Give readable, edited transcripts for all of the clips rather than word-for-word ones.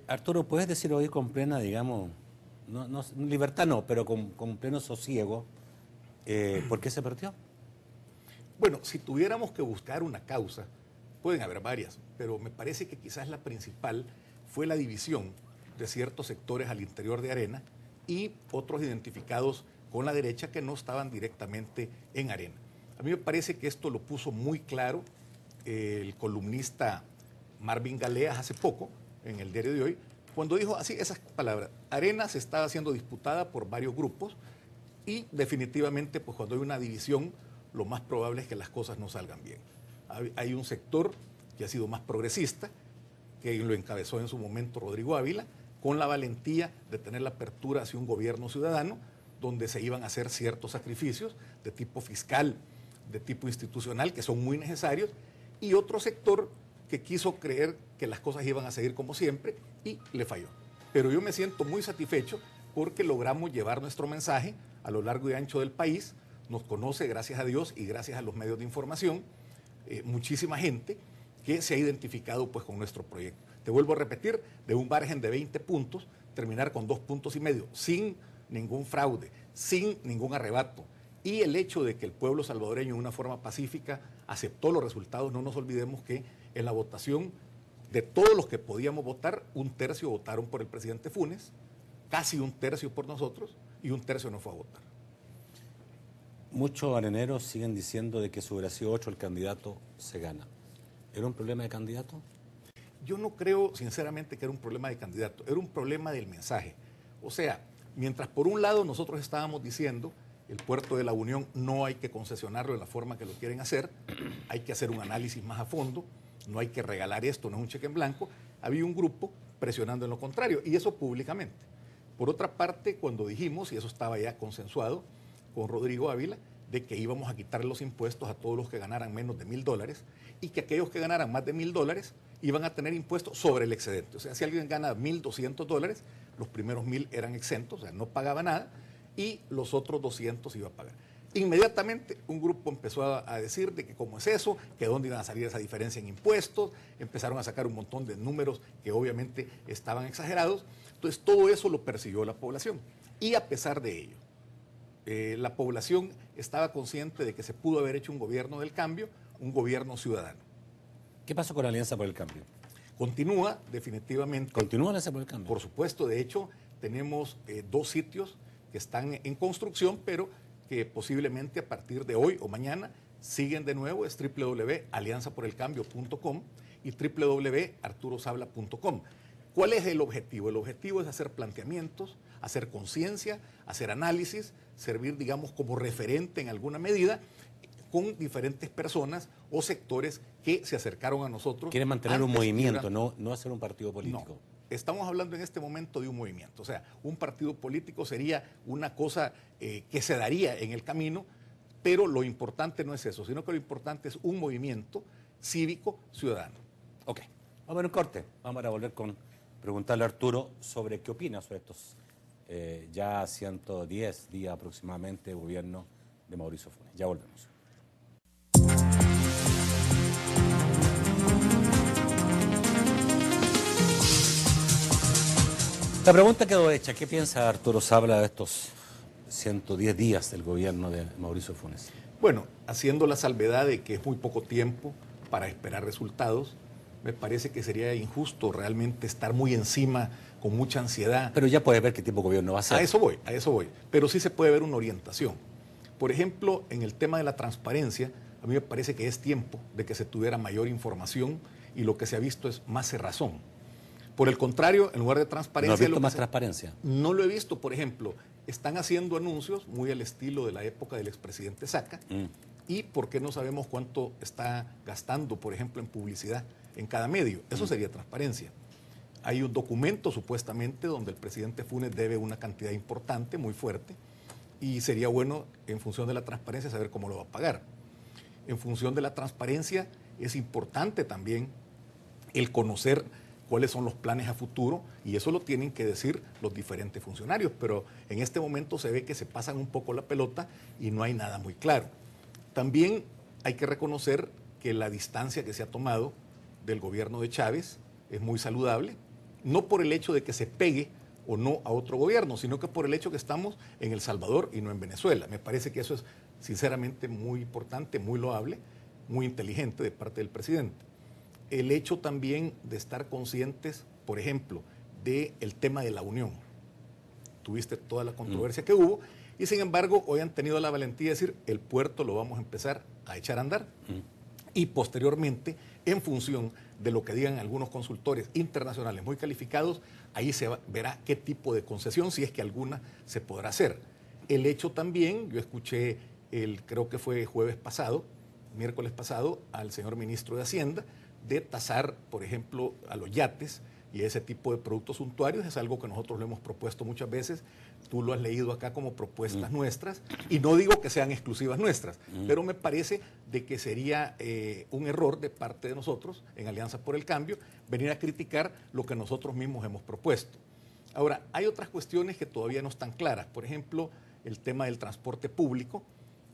Arturo, ¿puedes decir hoy con plena, digamos, libertad no, pero con pleno sosiego, por qué se perdió? Bueno, si tuviéramos que buscar una causa, pueden haber varias, pero me parece que quizás la principal fue la división de ciertos sectores al interior de Arena y otros identificados con la derecha que no estaban directamente en Arena. A mí me parece que esto lo puso muy claro el columnista Marvin Galeas hace poco, en el diario de hoy, cuando dijo así esas palabras: Arena se estaba siendo disputada por varios grupos y definitivamente pues cuando hay una división lo más probable es que las cosas no salgan bien. Hay un sector que ha sido más progresista, que lo encabezó en su momento Rodrigo Ávila, con la valentía de tener la apertura hacia un gobierno ciudadano donde se iban a hacer ciertos sacrificios de tipo fiscal, de tipo institucional, que son muy necesarios, y otro sector que quiso creer que las cosas iban a seguir como siempre y le falló. Pero yo me siento muy satisfecho porque logramos llevar nuestro mensaje a lo largo y ancho del país. Nos conoce, gracias a Dios y gracias a los medios de información, muchísima gente que se ha identificado pues con nuestro proyecto. Te vuelvo a repetir, de un margen de 20 puntos, terminar con 2,5 puntos, sin ningún fraude, sin ningún arrebato. Y el hecho de que el pueblo salvadoreño de una forma pacífica aceptó los resultados. No nos olvidemos que en la votación de todos los que podíamos votar, 1/3 votaron por el presidente Funes, casi 1/3 por nosotros y 1/3 no fue a votar. Muchos areneros siguen diciendo de que si hubiera sido 8 el candidato se gana. ¿Era un problema de candidato? Yo no creo sinceramente que era un problema de candidato, era un problema del mensaje. O sea, mientras por un lado nosotros estábamos diciendo el puerto de la Unión no hay que concesionarlo de la forma que lo quieren hacer, hay que hacer un análisis más a fondo, no hay que regalar esto, no es un cheque en blanco, había un grupo presionando en lo contrario, y eso públicamente. Por otra parte, cuando dijimos, y eso estaba ya consensuado con Rodrigo Ávila, de que íbamos a quitar los impuestos a todos los que ganaran menos de $1,000 y que aquellos que ganaran más de $1,000 iban a tener impuestos sobre el excedente. O sea, si alguien gana $1,200, los primeros 1,000 eran exentos, o sea, no pagaba nada, y los otros 200 iba a pagar. Inmediatamente un grupo empezó a decir de que cómo es eso, que dónde iban a salir esa diferencia en impuestos, empezaron a sacar un montón de números que obviamente estaban exagerados. Entonces todo eso lo persiguió la población, y a pesar de ello, la población estaba consciente de que se pudo haber hecho un gobierno del cambio, un gobierno ciudadano. ¿Qué pasó con la Alianza por el Cambio? Continúa, definitivamente. ¿Continúa la Alianza por el Cambio? Por supuesto, de hecho, tenemos 2 sitios que están en construcción, pero que posiblemente a partir de hoy o mañana siguen de nuevo. Es www.alianzaporelcambio.com y www.arturosabla.com. ¿Cuál es el objetivo? El objetivo es hacer planteamientos, hacer conciencia, hacer análisis, servir, digamos, como referente en alguna medida con diferentes personas o sectores que se acercaron a nosotros. Quieren mantener un movimiento, no hacer un partido político. No, estamos hablando en este momento de un movimiento. O sea, un partido político sería una cosa que se daría en el camino, pero lo importante no es eso, sino que lo importante es un movimiento cívico ciudadano. Ok, vamos a ver un corte. Vamos a volver con preguntarle a Arturo sobre qué opina sobre estos ya 110 días aproximadamente de gobierno de Mauricio Funes. Ya volvemos. La pregunta quedó hecha. ¿Qué piensa Arturo Sabla de estos 110 días del gobierno de Mauricio Funes? Bueno, haciendo la salvedad de que es muy poco tiempo para esperar resultados, me parece que sería injusto realmente estar muy encima, con mucha ansiedad. Pero ya puede ver qué tipo de gobierno va a ser. A eso voy. Pero sí se puede ver una orientación. Por ejemplo, en el tema de la transparencia, a mí me parece que es tiempo de que se tuviera mayor información y lo que se ha visto es más cerrazón. Por el contrario, en lugar de transparencia... ¿No has visto más transparencia? No lo he visto. Por ejemplo, están haciendo anuncios muy al estilo de la época del expresidente Saca. ¿Y por qué no sabemos cuánto está gastando, por ejemplo, en publicidad en cada medio? Eso sería transparencia. Hay un documento supuestamente donde el presidente Funes debe una cantidad importante, muy fuerte, y sería bueno, en función de la transparencia, saber cómo lo va a pagar. En función de la transparencia, es importante también el conocer cuáles son los planes a futuro, y eso lo tienen que decir los diferentes funcionarios, pero en este momento se ve que se pasan un poco la pelota y no hay nada muy claro. También hay que reconocer que la distancia que se ha tomado del gobierno de Chávez es muy saludable. no por el hecho de que se pegue o no a otro gobierno, sino que por el hecho que estamos en El Salvador y no en Venezuela. Me parece que eso es sinceramente muy importante, muy loable, muy inteligente de parte del presidente. El hecho también de estar conscientes, por ejemplo, del tema de la unión. Tuviste toda la controversia que hubo y sin embargo hoy han tenido la valentía de decir el puerto lo vamos a empezar a echar a andar y posteriormente, en función de lo que digan algunos consultores internacionales muy calificados, ahí se verá qué tipo de concesión, si es que alguna, se podrá hacer. El hecho también, yo escuché, creo que fue miércoles pasado, al señor ministro de Hacienda, de tasar, por ejemplo, a los yates y ese tipo de productos suntuarios. Es algo que nosotros lo hemos propuesto muchas veces. Tú lo has leído acá como propuestas nuestras, y no digo que sean exclusivas nuestras, pero me parece de que sería un error de parte de nosotros, en Alianza por el Cambio, venir a criticar lo que nosotros mismos hemos propuesto. Ahora, hay otras cuestiones que todavía no están claras. Por ejemplo, el tema del transporte público,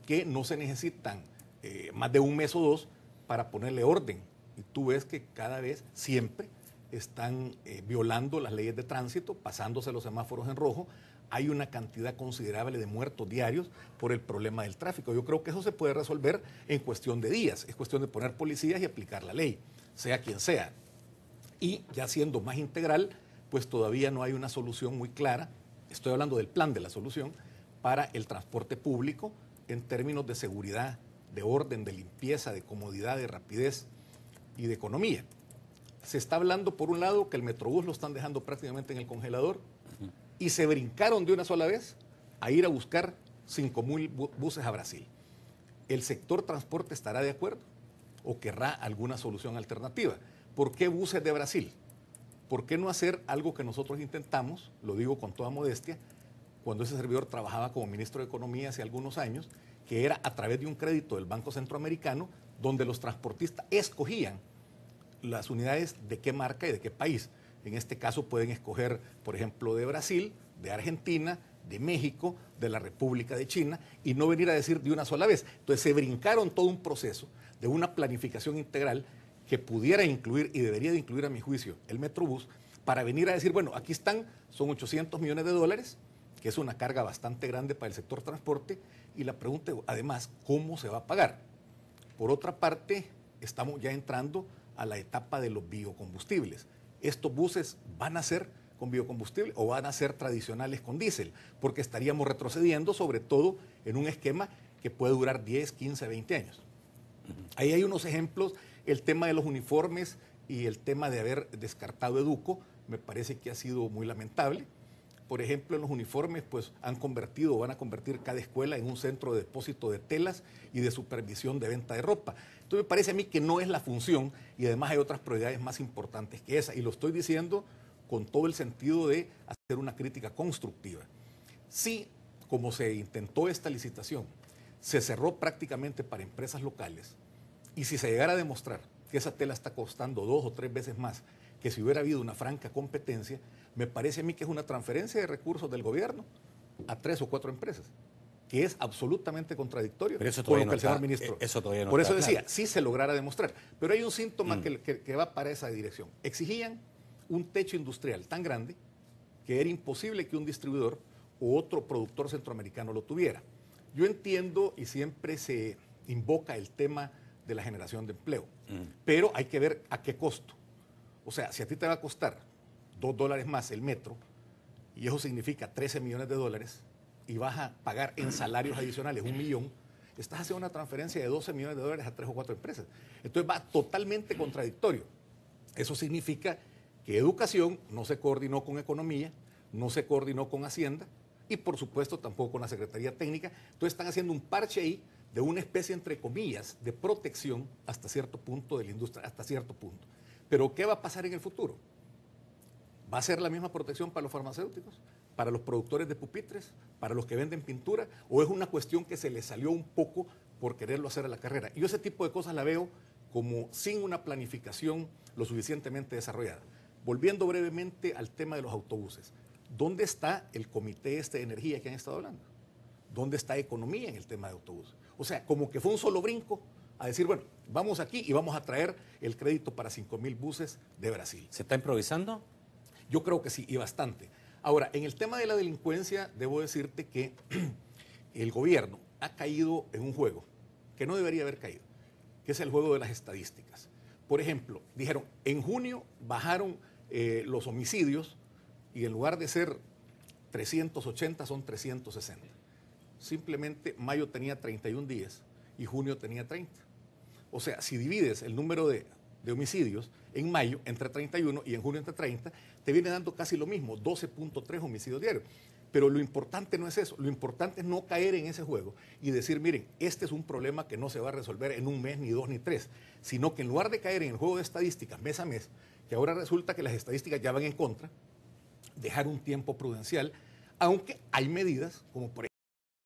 que no se necesitan más de un mes o dos para ponerle orden. Y tú ves que cada vez, siempre, están violando las leyes de tránsito, pasándose los semáforos en rojo. Hay una cantidad considerable de muertos diarios por el problema del tráfico. Yo creo que eso se puede resolver en cuestión de días. Es cuestión de poner policías y aplicar la ley, sea quien sea. Y ya siendo más integral, pues todavía no hay una solución muy clara. Estoy hablando del plan de la solución para el transporte público en términos de seguridad, de orden, de limpieza, de comodidad, de rapidez y de economía. Se está hablando, por un lado, que el Metrobús lo están dejando prácticamente en el congelador y se brincaron de una sola vez a ir a buscar 5,000 buses a Brasil. ¿El sector transporte estará de acuerdo o querrá alguna solución alternativa? ¿Por qué buses de Brasil? ¿Por qué no hacer algo que nosotros intentamos, lo digo con toda modestia, cuando ese servidor trabajaba como ministro de Economía hace algunos años, que era a través de un crédito del Banco Centroamericano, donde los transportistas escogían las unidades de qué marca y de qué país? En este caso pueden escoger, por ejemplo, de Brasil, de Argentina, de México, de la República de China, y no venir a decir de una sola vez. Entonces se brincaron todo un proceso de una planificación integral que pudiera incluir, y debería de incluir a mi juicio, el Metrobús, para venir a decir, bueno, aquí están, son 800 millones de dólares, que es una carga bastante grande para el sector transporte, y la pregunta, además, ¿cómo se va a pagar? Por otra parte, estamos ya entrando a la etapa de los biocombustibles. ¿Estos buses van a ser con biocombustible o van a ser tradicionales con diésel? Porque estaríamos retrocediendo, sobre todo en un esquema que puede durar 10, 15, 20 años. Ahí hay unos ejemplos. El tema de los uniformes y el tema de haber descartado Educo me parece que ha sido muy lamentable. Por ejemplo, en los uniformes pues han convertido o van a convertir cada escuela en un centro de depósito de telas y de supervisión de venta de ropa. Entonces me parece a mí que no es la función, y además hay otras prioridades más importantes que esa, y lo estoy diciendo con todo el sentido de hacer una crítica constructiva. Si, como se intentó esta licitación, se cerró prácticamente para empresas locales, y si se llegara a demostrar que esa tela está costando 2 o 3 veces más que si hubiera habido una franca competencia, me parece a mí que es una transferencia de recursos del gobierno a 3 o 4 empresas, que es absolutamente contradictorio con lo que el señor ministro. Eso todavía no Por eso está decía, claro. si se lograra demostrar. Pero hay un síntoma que va para esa dirección. Exigían un techo industrial tan grande que era imposible que un distribuidor o otro productor centroamericano lo tuviera. Yo entiendo y siempre se invoca el tema de la generación de empleo, pero hay que ver a qué costo. O sea, si a ti te va a costar $2 más el metro, y eso significa 13 millones de dólares, y vas a pagar en salarios adicionales 1 millón, estás haciendo una transferencia de 12 millones de dólares a 3 o 4 empresas. Entonces va totalmente contradictorio. Eso significa que educación no se coordinó con economía, no se coordinó con Hacienda, y por supuesto tampoco con la Secretaría Técnica. Entonces están haciendo un parche ahí de una especie, entre comillas, de protección hasta cierto punto de la industria, hasta cierto punto. Pero ¿qué va a pasar en el futuro? ¿Va a ser la misma protección para los farmacéuticos, para los productores de pupitres, para los que venden pintura? ¿O es una cuestión que se les salió un poco por quererlo hacer a la carrera? Yo ese tipo de cosas la veo como sin una planificación lo suficientemente desarrollada. Volviendo brevemente al tema de los autobuses. ¿Dónde está el comité de energía que han estado hablando? ¿Dónde está economía en el tema de autobuses? O sea, como que fue un solo brinco a decir, bueno, vamos aquí y vamos a traer el crédito para 5,000 buses de Brasil. ¿Se está improvisando? Yo creo que sí, y bastante. Ahora, en el tema de la delincuencia, debo decirte que el gobierno ha caído en un juego que no debería haber caído, que es el juego de las estadísticas. Por ejemplo, dijeron, en junio bajaron los homicidios y en lugar de ser 380 son 360. Simplemente mayo tenía 31 días y junio tenía 30. O sea, si divides el número de homicidios en mayo entre 31 y en junio entre 30, te viene dando casi lo mismo, 12.3 homicidios diarios. Pero lo importante no es eso, lo importante es no caer en ese juego y decir, miren, este es un problema que no se va a resolver en un mes, ni dos, ni tres, sino que en lugar de caer en el juego de estadísticas mes a mes, que ahora resulta que las estadísticas ya van en contra, dejar un tiempo prudencial, aunque hay medidas, como por ejemplo,